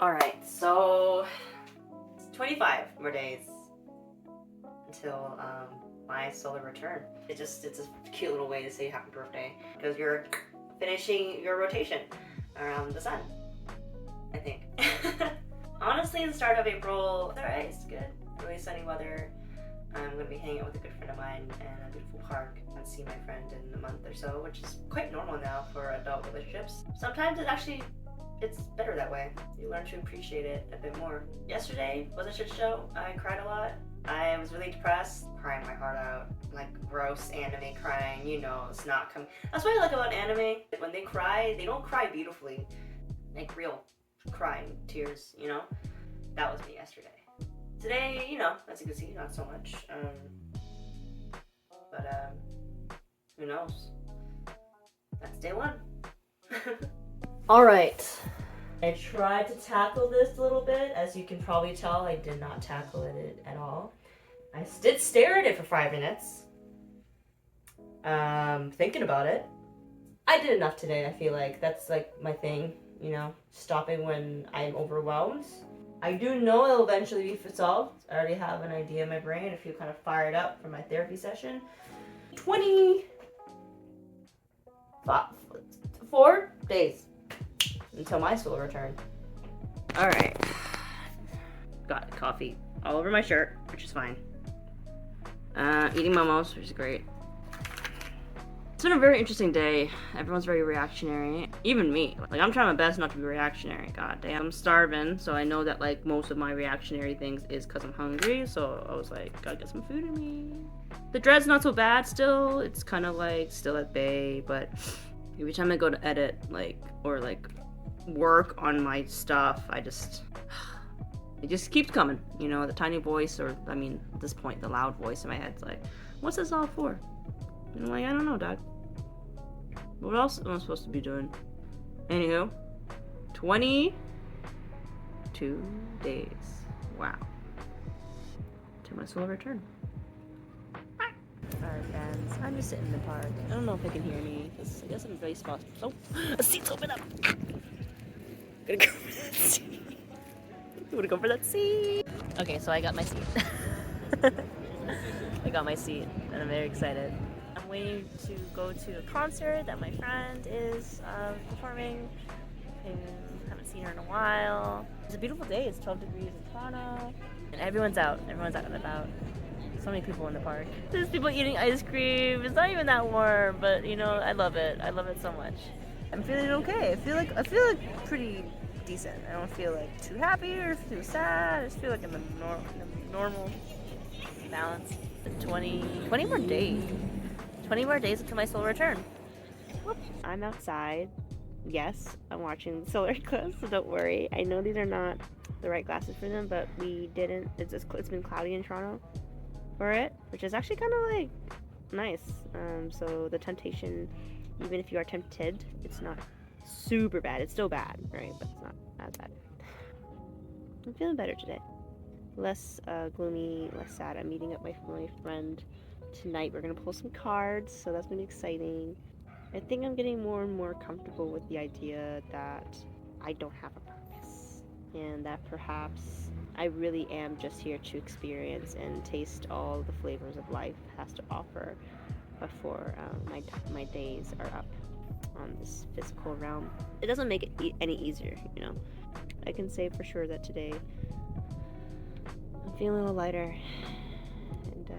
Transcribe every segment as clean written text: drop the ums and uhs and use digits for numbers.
Alright, so 25 more days until my solar return. It's a cute little way to say happy birthday because you're finishing your rotation around the sun, I think. Honestly, the start of April, it's alright, it's good. Really sunny weather. I'm going to be hanging out with a good friend of mine in a beautiful park and see my friend in a month or so, which is quite normal now for adult relationships. Sometimes it's better that way. You learn to appreciate it a bit more. Yesterday was a shit show. I cried a lot. I was really depressed, crying my heart out, like gross anime crying, you know, it's not coming. That's what I like about anime. When they cry, they don't cry beautifully, like real crying tears, you know? That was me yesterday. Today, you know, as you can see, not so much. But who knows? That's day one. Alright. I tried to tackle this a little bit. As you can probably tell, I did not tackle it at all. I did stare at it for 5 minutes. Thinking about it. I did enough today, I feel like. That's like my thing, you know, stopping when I'm overwhelmed. I do know it'll eventually be solved. I already have an idea in my brain. I feel kind of fired up for my therapy session. 24 days until my solar return. Alright. Got coffee all over my shirt, which is fine. Eating momos, which is great. It's been a very interesting day. Everyone's very reactionary. Even me. Like, I'm trying my best not to be reactionary. God damn. I'm starving, so I know that, like, most of my reactionary things is because I'm hungry. So I was like, gotta get some food in me. The dread's not so bad still. It's kind of, like, still at bay. But every time I go to edit, like, or, like, work on my stuff, it just keeps coming. You know, the tiny voice, or, I mean, at this point, the loud voice in my head's like, what's this all for? And I'm like, I don't know, Dad. What else am I supposed to be doing? Anywho, 22 days. Wow. To my solar return. Alright, friends. I'm just sitting in the park. I don't know if they can hear me, because I guess I'm very small. Oh, a seat's open up! Gonna go for that seat. I'm gonna go for that seat. Okay, so I got my seat. I got my seat, and I'm very excited. I'm waiting to go to a concert that my friend is performing. I haven't seen her in a while. It's a beautiful day. It's 12 degrees in Toronto. And everyone's out. Everyone's out and about. So many people in the park. There's people eating ice cream. It's not even that warm, but you know, I love it. I love it so much. I'm feeling okay. I feel like pretty decent. I don't feel like too happy or too sad. I just feel like in the normal balance. 20 more days. 20 more days until my solar return. Whoop. I'm outside. Yes, I'm watching the solar eclipse, so don't worry. I know these are not the right glasses for them, but it's been cloudy in Toronto for it, which is actually kind of like nice. So the temptation, even if you are tempted, it's not super bad. It's still bad, right? But it's not as bad. I'm feeling better today. Less gloomy, less sad. I'm meeting up with my friend tonight. We're gonna pull some cards, so that's gonna be exciting. I think I'm getting more and more comfortable with the idea that I don't have a purpose, and that perhaps I really am just here to experience and taste all the flavors of life has to offer before my days are up on this physical realm. It doesn't make it any easier, you know. I can say for sure that today I'm feeling a little lighter, and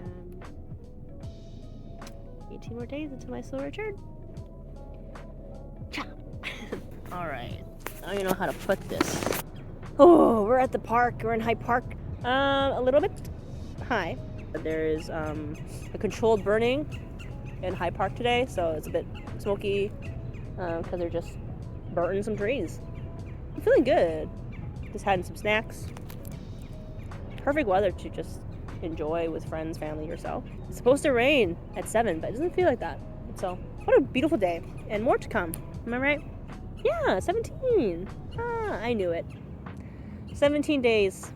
18 more days until my solar return. Ciao. Alright, I don't even know how to put this. Oh, we're at the park. We're in Hyde Park. A little bit high. There's a controlled burning in Hyde Park today, so it's a bit smoky because they're just burning some trees. I'm feeling good. Just having some snacks. Perfect weather to just enjoy with friends, family, yourself. It's supposed to rain at 7, but it doesn't feel like that. So, what a beautiful day. And more to come. Am I right? Yeah, 17. Ah, I knew it. 17 days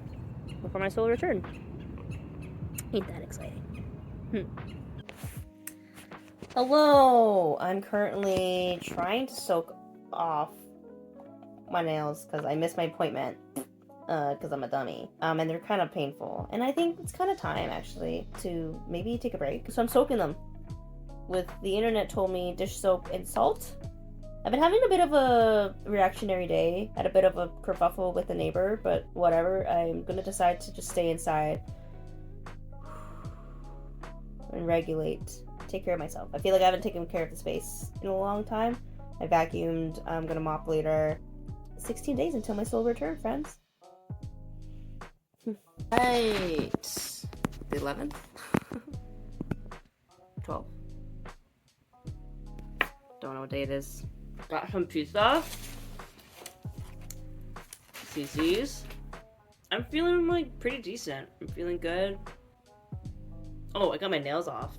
before my solar return. Ain't that exciting? Hello! I'm currently trying to soak off my nails because I missed my appointment because I'm a dummy. And they're kind of painful. And I think it's kind of time, actually, to maybe take a break. So I'm soaking them with, the internet told me, dish soap and salt. I've been having a bit of a reactionary day. Had a bit of a kerfuffle with the neighbor, but whatever. I'm gonna decide to just stay inside and regulate, take care of myself. I feel like I haven't taken care of the space in a long time. I vacuumed. I'm gonna mop later. 16 days until my soul return, friends. Right. The 11th? 12. Don't know what day it is. Got some pizza. CC's. I'm feeling like pretty decent. I'm feeling good. Oh, I got my nails off.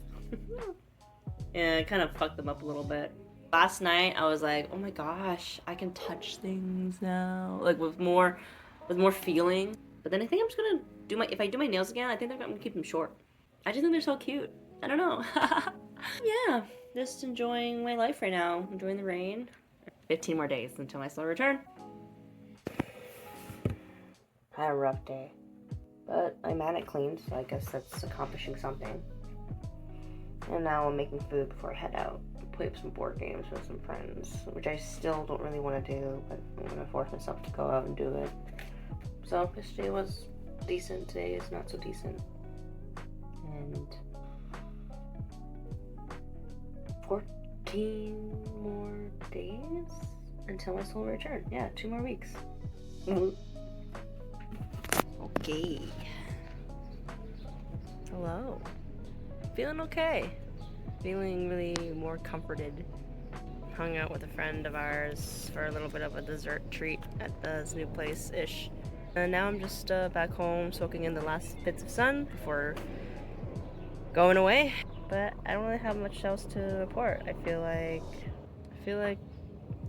Yeah, I kind of fucked them up a little bit. Last night I was like, oh my gosh, I can touch things now. Like with more feeling. But then I think I'm just gonna do if I do my nails again, I think I'm gonna keep them short. I just think they're so cute. I don't know. Yeah, just enjoying my life right now. Enjoying the rain. 15 more days until my slow return. Had a rough day. But I'm at it clean, so I guess that's accomplishing something. And now I'm making food before I head out. Play up some board games with some friends, which I still don't really want to do, but I'm gonna force myself to go out and do it. So yesterday was decent, today is not so decent. And 14 more days until my soul return. Yeah, 2 more weeks. Okay. Hello. Feeling okay. Feeling really more comforted. Hung out with a friend of ours for a little bit of a dessert treat at this new place-ish. And now I'm just back home soaking in the last bits of sun before going away. But I don't really have much else to report. I feel like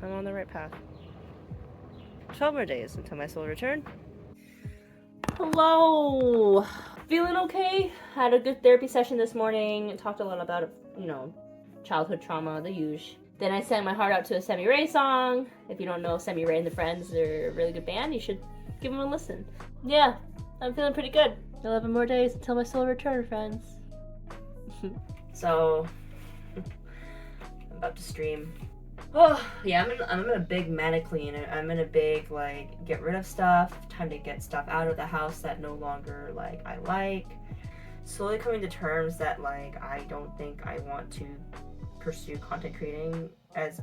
I'm on the right path. 12 more days until my soul return. Hello! Feeling okay? Had a good therapy session this morning. Talked a lot about, childhood trauma, the usual. Then I sang my heart out to a Semi Ray song. If you don't know Semi Ray and the Friends, they're a really good band. You should give them a listen. Yeah, I'm feeling pretty good. 11 more days until my soul return, friends. So, I'm about to stream. Oh, yeah, I'm in a big manic clean. I'm in a big, get rid of stuff. Time to get stuff out of the house that no longer, I like. Slowly coming to terms that, I don't think I want to pursue content creating as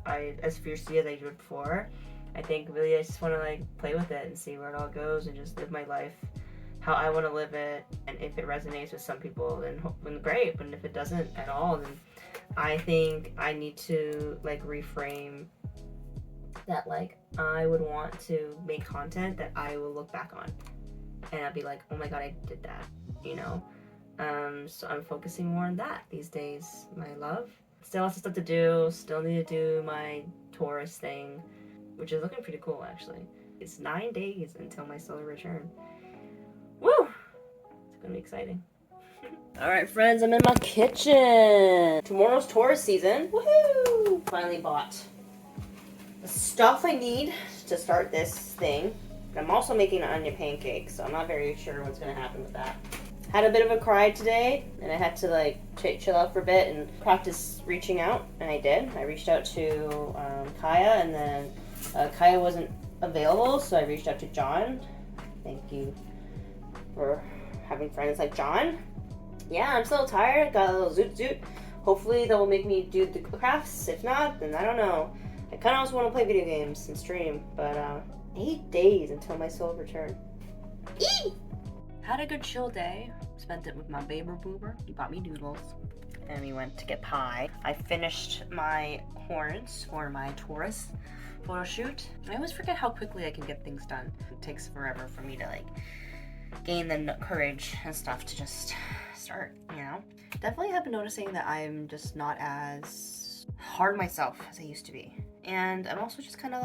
fiercely as I did before. I think really I just want to, play with it and see where it all goes and just live my life how I want to live it. And if it resonates with some people, then great. But if it doesn't at all, then I think I need to reframe that I would want to make content that I will look back on and I'll be like, oh my god, I did that, so I'm focusing more on that these days, my love. Still lots of stuff to do, still need to do my Taurus thing, which is looking pretty cool actually. It's 9 days until my solar return. Woo! It's gonna be exciting. Alright friends, I'm in my kitchen. Tomorrow's Taurus season. Woohoo! Finally bought the stuff I need to start this thing. But I'm also making an onion pancake, so I'm not very sure what's gonna happen with that. Had a bit of a cry today, and I had to chill out for a bit and practice reaching out, and I did. I reached out to Hiya, and then Hiya wasn't available, so I reached out to John. Thank you for having friends like John. Yeah, I'm still tired. Got a little zoot. Hopefully that will make me do the crafts. If not, then I don't know. I kind of also want to play video games and stream, but 8 days until my soul return. Eee! Had a good chill day. Spent it with my baby boober. He bought me noodles. And we went to get pie. I finished my horns for my Taurus photo shoot. I always forget how quickly I can get things done. It takes forever for me to gain the courage and stuff to just start, Definitely have been noticing that I'm just not as hard on myself as I used to be. And I'm also just kind of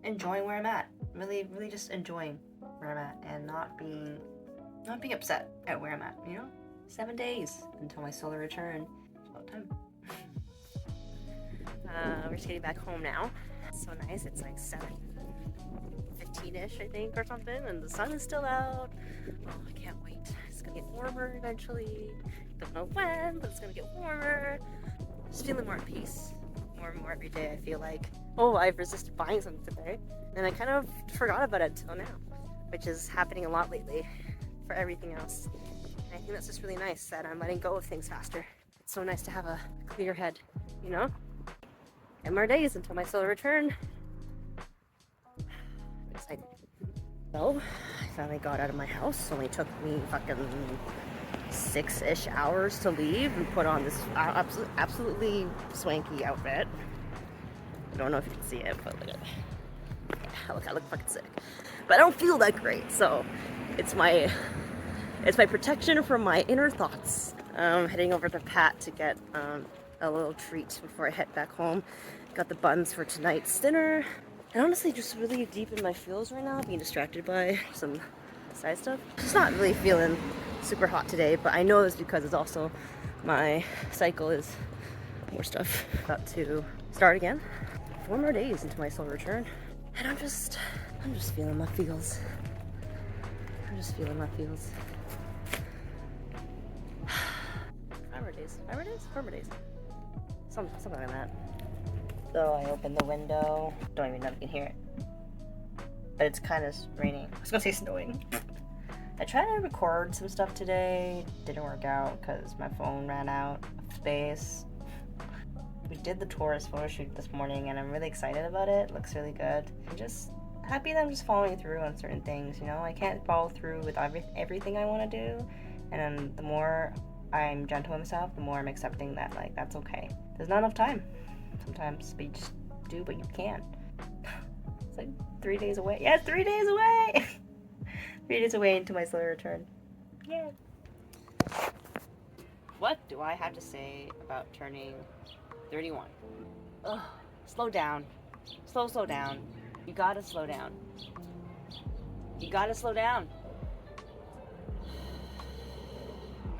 enjoying where I'm at. Really, really just enjoying where I'm at and not being upset at where I'm at, 7 days until my solar return. It's about time. We're just getting back home now. It's so nice. It's 7 18-ish, I think, or something, and the sun is still out. Oh, I can't wait. It's gonna get warmer eventually. Don't know when, but it's gonna get warmer. Just feeling more at peace. More and more every day, I feel like. Oh, I've resisted buying something today, and I kind of forgot about it till now, which is happening a lot lately for everything else. And I think that's just really nice that I'm letting go of things faster. It's so nice to have a clear head, you know? 10 more days until my solar return. I'm excited. So, I finally got out of my house. Only took me fucking 6-ish hours to leave and put on this absolutely swanky outfit. I don't know if you can see it, but look at it. Yeah, I look fucking sick. But I don't feel that great, so it's my protection from my inner thoughts. Heading over to Pat to get a little treat before I head back home. Got the buns for tonight's dinner. And honestly, just really deep in my feels right now, being distracted by some side stuff. Just not really feeling super hot today, but I know it's because it's also my cycle is more stuff about to start again. 4 more days into my solar return, and I'm just feeling my feels. I'm just feeling my feels. 5 more days. 5 more days? 4 more days. Something like that. So I opened the window. Don't even know if you can hear it. But it's kind of raining. I was gonna say snowing. I tried to record some stuff today. Didn't work out because my phone ran out of space. We did the tourist photo shoot this morning and I'm really excited about it. It looks really good. I'm just happy that I'm just following through on certain things, you know? I can't follow through with everything I want to do. And the more I'm gentle with myself, the more I'm accepting that, like, that's okay. There's not enough time. Sometimes we just do what you can. It's like 3 days away. Yeah, 3 days away! 3 days away into my solar return. Yay! What do I have to say about turning 31? Ugh, slow down. Slow down. You gotta slow down. You gotta slow down.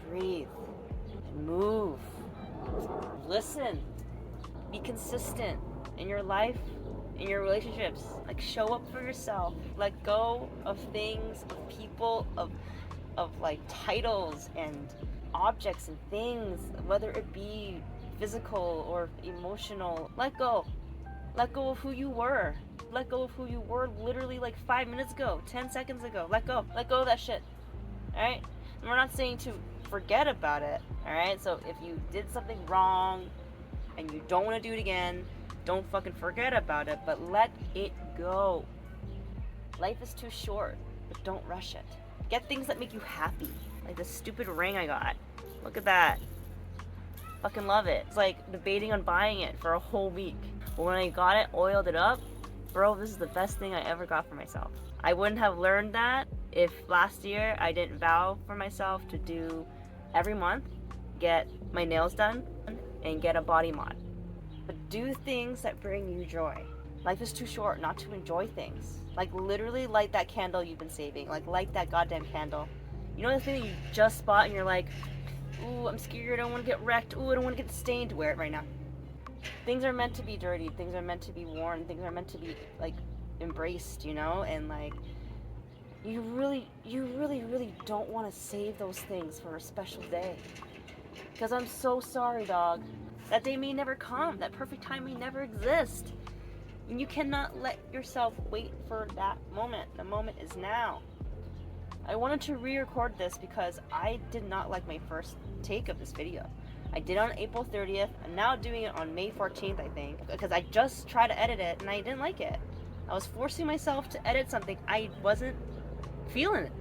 Breathe. Move. Listen. Be consistent in your life, in your relationships. Like, show up for yourself. Let go of things, of people, of like titles and objects and things, whether it be physical or emotional. Let go. Let go of who you were. Let go of who you were literally like 5 minutes ago, 10 seconds ago. Let go. Let go of that shit. Alright? And we're not saying to forget about it. Alright? So if you did something wrong and you don't want to do it again, don't fucking forget about it, but let it go. Life is too short, but don't rush it. Get things that make you happy. Like this stupid ring I got. Look at that. Fucking love it. It's like debating on buying it for a whole week. But when I got it, oiled it up, bro, this is the best thing I ever got for myself. I wouldn't have learned that if last year I didn't vow for myself to do every month, get my nails done, and get a body mod. But do things that bring you joy. Life is too short not to enjoy things. Like literally light that candle you've been saving. Like light that goddamn candle. You know the thing that you just bought and you're like, ooh, I'm scared, I don't want to get wrecked, ooh, I don't want to get stained. Wear it right now. Things are meant to be dirty, things are meant to be worn, things are meant to be like embraced, you know? And like, you really don't want to save those things for a special day. Because I'm so sorry, dog. That day may never come. That perfect time may never exist. And you cannot let yourself wait for that moment. The moment is now. I wanted to re-record this because I did not like my first take of this video. I did it on April 30th. I'm now doing it on May 14th, I think. Because I just tried to edit it and I didn't like it. I was forcing myself to edit something I wasn't feeling it.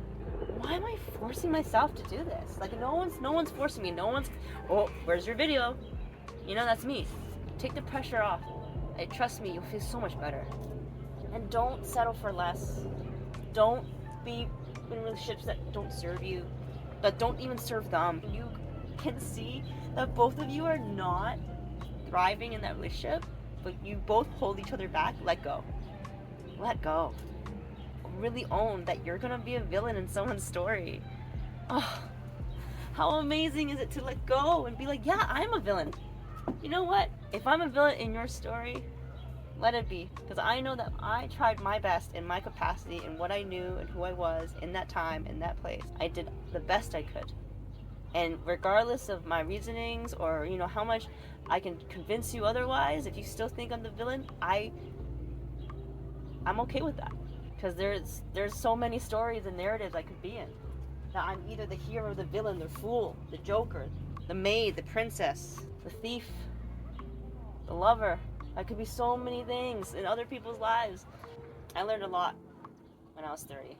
Why am I forcing myself to do this? Like no one's forcing me. No one's, oh, where's your video? You know, that's me. Take the pressure off. Trust me, you'll feel so much better. And don't settle for less. Don't be in relationships that don't serve you, that don't even serve them. You can see that both of you are not thriving in that relationship, but you both hold each other back. Let go. Let go. Really own that you're gonna be a villain in someone's story. Oh, how amazing is it to let go and be like, yeah, I'm a villain. You know what? If I'm a villain in your story, Let it be. Because I know that I tried my best in my capacity and what I knew and who I was in that time, in that place. I did the best I could. And regardless of my reasonings or, how much I can convince you otherwise, if you still think I'm the villain, I'm okay with that. Because there's so many stories and narratives I could be in. That I'm either the hero, the villain, the fool, the joker, the maid, the princess, the thief, the lover. I could be so many things in other people's lives. I learned a lot when I was 30.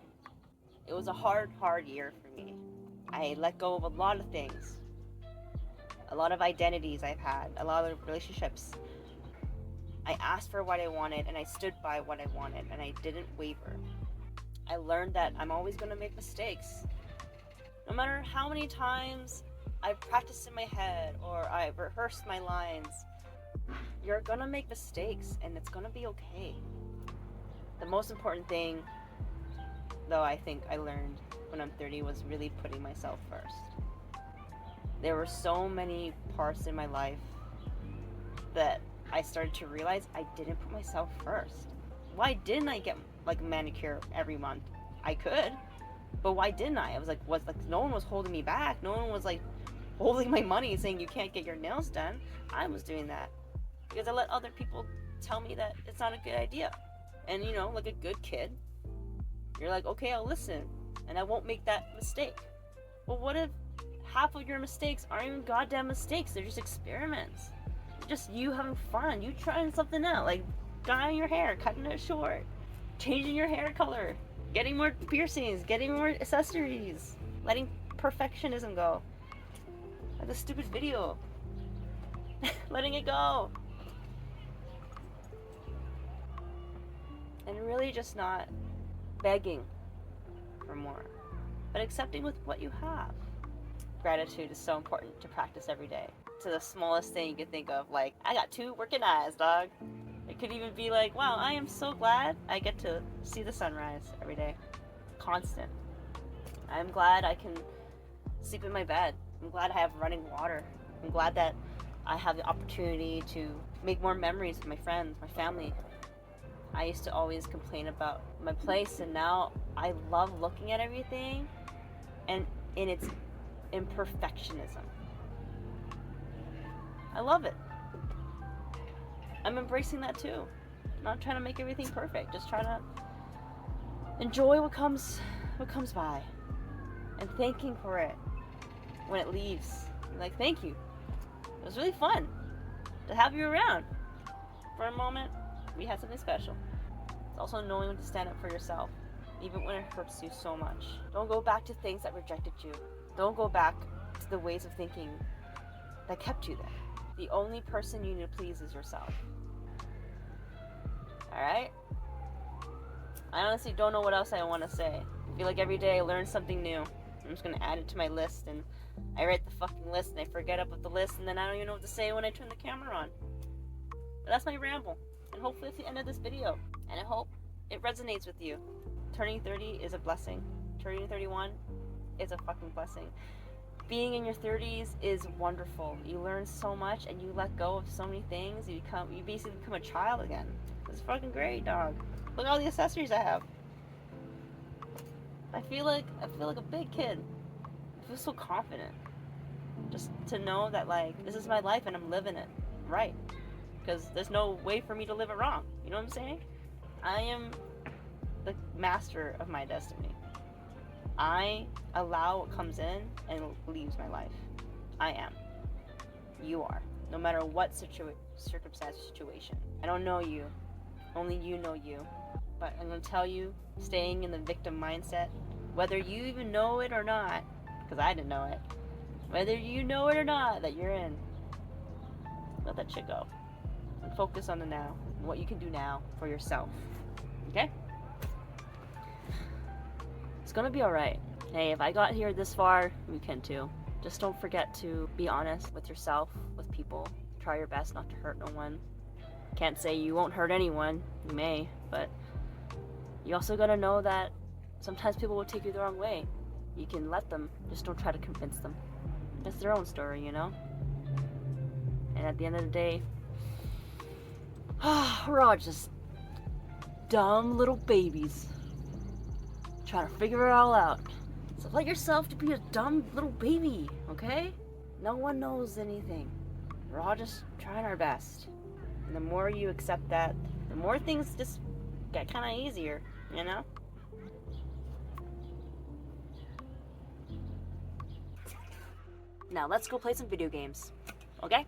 It was a hard year for me. I let go of a lot of things. A lot of identities I've had. A lot of relationships. I asked for what I wanted and I stood by what I wanted and I didn't waver. I learned that I'm always going to make mistakes. No matter how many times I've practiced in my head or I've rehearsed my lines, you're going to make mistakes and it's going to be okay. The most important thing, though, I think I learned when I'm 30 was really putting myself first. There were so many parts in my life that I started to realize I didn't put myself first. Why didn't I get a manicure every month? I could, but why didn't I? I was like, no one was holding me back. No one was holding my money saying you can't get your nails done. I was doing that because I let other people tell me that it's not a good idea. And like a good kid, you're like, okay, I'll listen and I won't make that mistake. But what if half of your mistakes aren't even goddamn mistakes? They're just experiments. Just you having fun, you trying something out, like dyeing your hair, cutting it short, changing your hair color, getting more piercings, getting more accessories, letting perfectionism go. Like the stupid video. Letting it go. And really just not begging for more, but accepting with what you have. Gratitude is so important to practice every day. To the smallest thing you could think of, like, I got 2 working eyes, dog. It could even be like, wow, I am so glad I get to see the sunrise every day. Constant. I'm glad I can sleep in my bed. I'm glad I have running water. I'm glad that I have the opportunity to make more memories with my friends, my family. I used to always complain about my place, and now I love looking at everything and in its imperfectionism. I love it. I'm embracing that too. I'm not trying to make everything perfect, just trying to enjoy what comes by and thanking for it when it leaves. Like, thank you. It was really fun to have you around. For a moment, we had something special. It's also knowing when to stand up for yourself, even when it hurts you so much. Don't go back to things that rejected you. Don't go back to the ways of thinking that kept you there. The only person you need to please is yourself. Alright? I honestly don't know what else I want to say. I feel like every day I learn something new. I'm just going to add it to my list, and I write the fucking list and I forget about the list, and then I don't even know what to say when I turn the camera on. But that's my ramble. And hopefully it's the end of this video. And I hope it resonates with you. Turning 30 is a blessing. Turning 31 is a fucking blessing. Being in your 30s is wonderful. You learn so much and you let go of so many things. You basically become a child again. It's fucking great, dog. Look at all the accessories I have. I feel like a big kid. I feel so confident. Just to know that, like, this is my life and I'm living it right. Because there's no way for me to live it wrong. You know what I'm saying? I am the master of my destiny. I allow what comes in and leaves my life. I am. You are. No matter what circumstance, situation. I don't know you. Only you know you. But I'm going to tell you, staying in the victim mindset, whether you even know it or not, because I didn't know it, whether you know it or not that you're in, let that shit go. And focus on the now, and what you can do now for yourself. Okay? It's gonna be alright. Hey, if I got here this far, you can too. Just don't forget to be honest with yourself, with people. Try your best not to hurt no one. Can't say you won't hurt anyone. You may, but you also gotta know that sometimes people will take you the wrong way. You can let them, just don't try to convince them. It's their own story, you know? And at the end of the day, We're all just dumb little babies trying to figure it all out. So let yourself to be a dumb little baby, okay? No one knows anything. We're all just trying our best. And the more you accept that, the more things just get kind of easier, you know? Now let's go play some video games, okay?